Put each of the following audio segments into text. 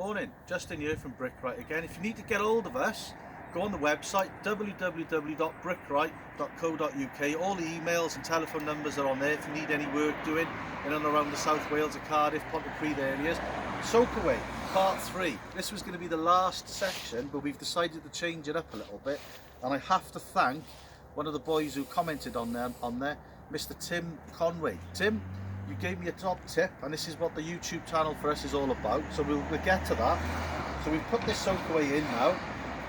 Morning, Justin here from Brickright again. If you need to get hold of us, go on the website www.brickright.co.uk. All the emails and telephone numbers are on there if you need any work doing in and around the South Wales, Cardiff, Pontypridd areas. Soakaway, part 3. This was going to be the last section, but we've decided to change it up a little bit. And I have to thank one of the boys who commented on there, Mr. Tim Conway. Tim, you gave me a top tip, and this is what the YouTube channel for us is all about, so we'll get to that. So we've put this soakaway in now,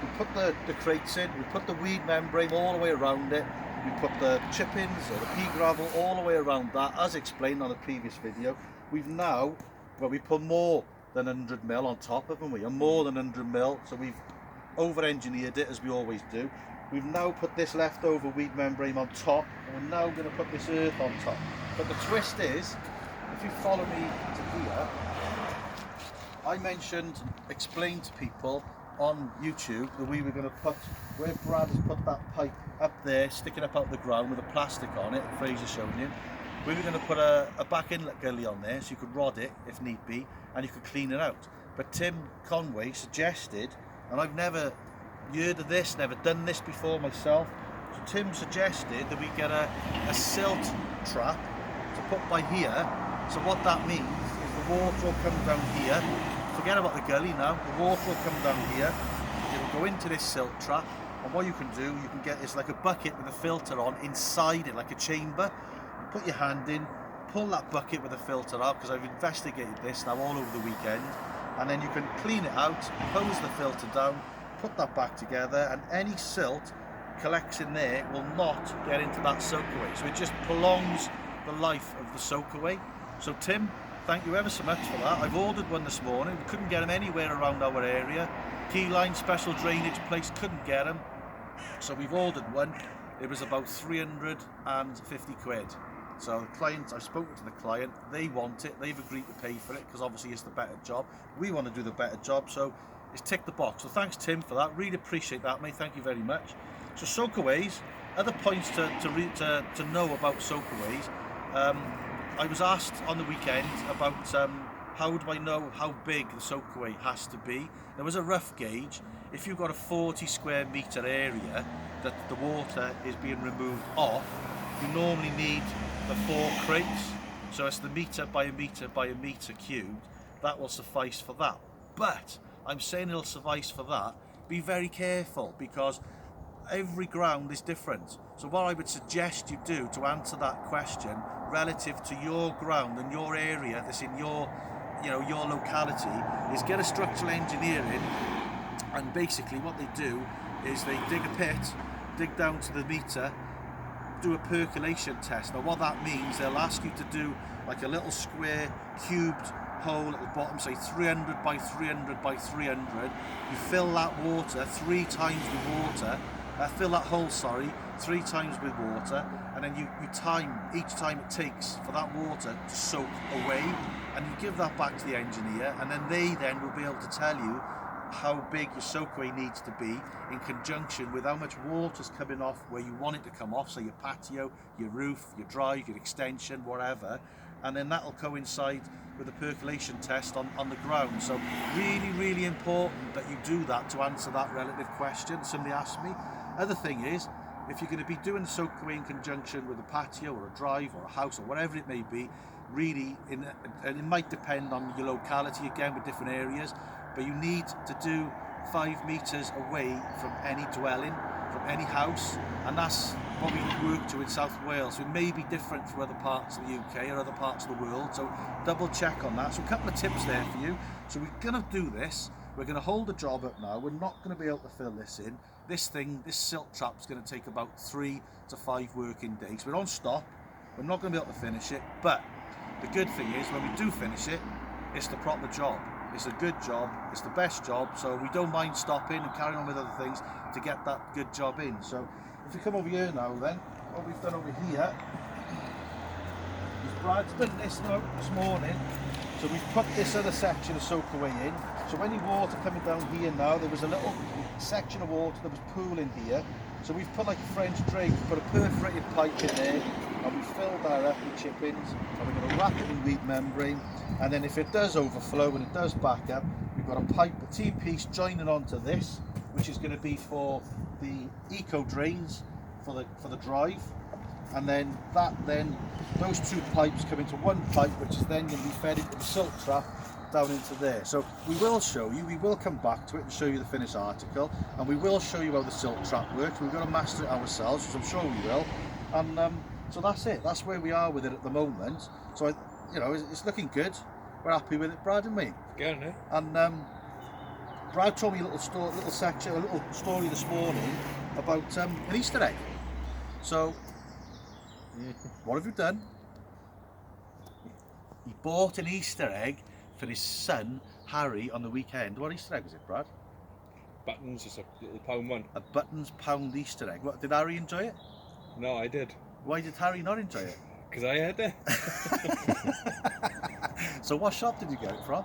we put the crates in, we put the weed membrane all the way around it, we put the chippings or the pea gravel all the way around that, as explained on the previous video. We've now, well, we put more than 100mm on top, haven't we, and more than 100mm, so we've over-engineered it as we always do. We've now put this leftover weed membrane on top, and we're now going to put this earth on top. But the twist is, if you follow me to here, I mentioned, explained to people on YouTube that we were going to put, where Brad has put that pipe up there, sticking up out the ground with a plastic on it, Fraser's showing you, we were going to put a back inlet gully on there so you could rod it if need be, and you could clean it out. But Tim Conway suggested, and I've never heard of this, never done this before myself, so Tim suggested that we get a silt trap to put by here. So what that means is the water will come down here, forget about the gully now, the water will come down here, it'll go into this silt trap, and what you can do, you can get is like a bucket with a filter on inside it, like a chamber. You put your hand in, pull that bucket with a filter out, because I've investigated this now all over the weekend, and then you can clean it out, close the filter down, put that back together, and any silt collects in there will not get into that soakaway, so it just prolongs the life of the soakaway. So Tim, thank you ever so much for that. I've ordered one this morning, we couldn't get them anywhere around our area. Keyline special drainage place, couldn't get them, so we've ordered one. It was about 350 quid. So the client, I've spoken to the client, they want it, they've agreed to pay for it because obviously it's the better job. We want to do the better job, so it's ticked the box. So thanks Tim for that, really appreciate that mate, thank you very much. So soakaways, other points to know about soakaways. I was asked on the weekend about how do I know how big the soakaway has to be. There was a rough gauge. If you've got a 40 square metre area that the water is being removed off, you normally need the 4 crates. So it's the metre by a metre by a metre cubed. That will suffice for that. But I'm saying it'll suffice for that. Be very careful because every ground is different. So what I would suggest you do to answer that question relative to your ground and your area that's in your your locality is get a structural engineer in, and basically what they do is they dig a pit, dig down to the metre, do a percolation test. Now what that means, they'll ask you to do like a little square cubed hole at the bottom, say 300 by 300 by 300. You fill that water 3 times with water, fill that hole, 3 times with water, and then you time each time it takes for that water to soak away, and you give that back to the engineer, and then they will be able to tell you how big your soakaway needs to be in conjunction with how much water's coming off where you want it to come off, so your patio, your roof, your drive, your extension, whatever, and then that'll coincide with the percolation test on the ground. So really important that you do that to answer that relative question somebody asked me. Other thing is, if you're going to be doing soakaway in conjunction with a patio or a drive or a house or whatever it may be, really, and it might depend on your locality again with different areas, but you need to do 5 metres away from any dwelling, from any house, and that's what we work to in South Wales. So it may be different for other parts of the UK or other parts of the world, so double check on that. So a couple of tips there for you. So we're going to do this, we're going to hold the job up now, we're not going to be able to fill this in. This silt trap is going to take about 3 to 5 working days. We don't stop, we're not going to be able to finish it, but the good thing is when we do finish it, it's the proper job. It's a good job, it's the best job, so we don't mind stopping and carrying on with other things to get that good job in. So if you come over here now then, what we've done over here is Brad's done this now this morning. So we've put this other section of soakaway in. So any water coming down here now, there was a little section of water that was pooling here. So we've put like a French drain, put a perforated pipe in there, and we filled that up with chippings, and we're going to wrap it in weed membrane, and then if it does overflow and it does back up, we We've got a pipe, a T-piece joining onto this, which is going to be for the eco drains for the drive, and then those two pipes come into one pipe, which is then going to be fed into the silt trap down into there. So we will show you, we will come back to it and show you the finished article, and we will show you how the silt trap works. We've got to master it ourselves, which I'm sure we will, and so that's it. That's where we are with it at the moment. So you know, it's looking good. We're happy with it, Brad, and me. Getting it. And Brad told me a little story this morning about an Easter egg. So, what have you done? He bought an Easter egg for his son Harry on the weekend. What Easter egg was it, Brad? Buttons, just a little pound one. A Buttons pound Easter egg. What, did Harry enjoy it? No, I did. Why did Harry not enjoy it? Because I had it. So what shop did you get it from?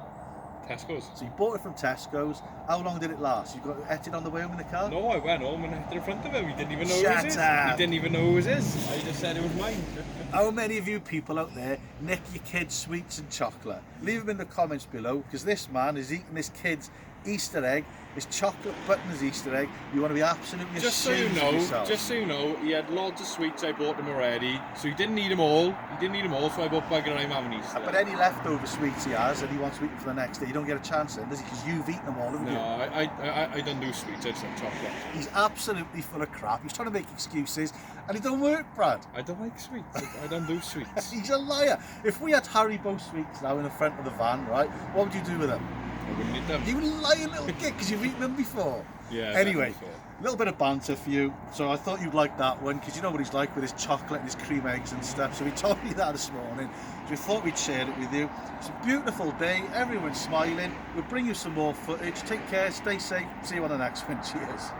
Tesco's. So you bought it from Tesco's. How long did it last? You ate it on the way home in the car? No, I went home and I had it in front of him. He didn't even know Shut it was his. up. He didn't even know it was his. I just said it was mine. How many of you people out there nick your kids' sweets and chocolate? Leave them in the comments below, because this man is eating his kid's Easter egg, his chocolate Buttons Easter egg. You want to be absolutely Just so you ashamed of know, yourself. he had lots of sweets. I bought them already, so he didn't eat them all. So I bought Bugger and I'm having Easter. But any leftover sweets he has and he wants to eat them for the next day, you don't get a chance then, does he? Because you've eaten them all, haven't you? No, I don't do sweets. I just have chocolate. He's absolutely full of crap. He's trying to make excuses, and it don't work, Brad. I don't like sweets. I don't do sweets. He's a liar. If we had Haribo sweets now in the front of the van, right, what would you do with them? I wouldn't eat them. You lying little git, because you've eaten them before. Yeah. Anyway, a little bit of banter for you. So I thought you'd like that one, because you know what he's like with his chocolate and his cream eggs and stuff. So he told me that this morning. So we thought we'd share it with you. It's a beautiful day. Everyone's smiling. We'll bring you some more footage. Take care. Stay safe. See you on the next one. Cheers.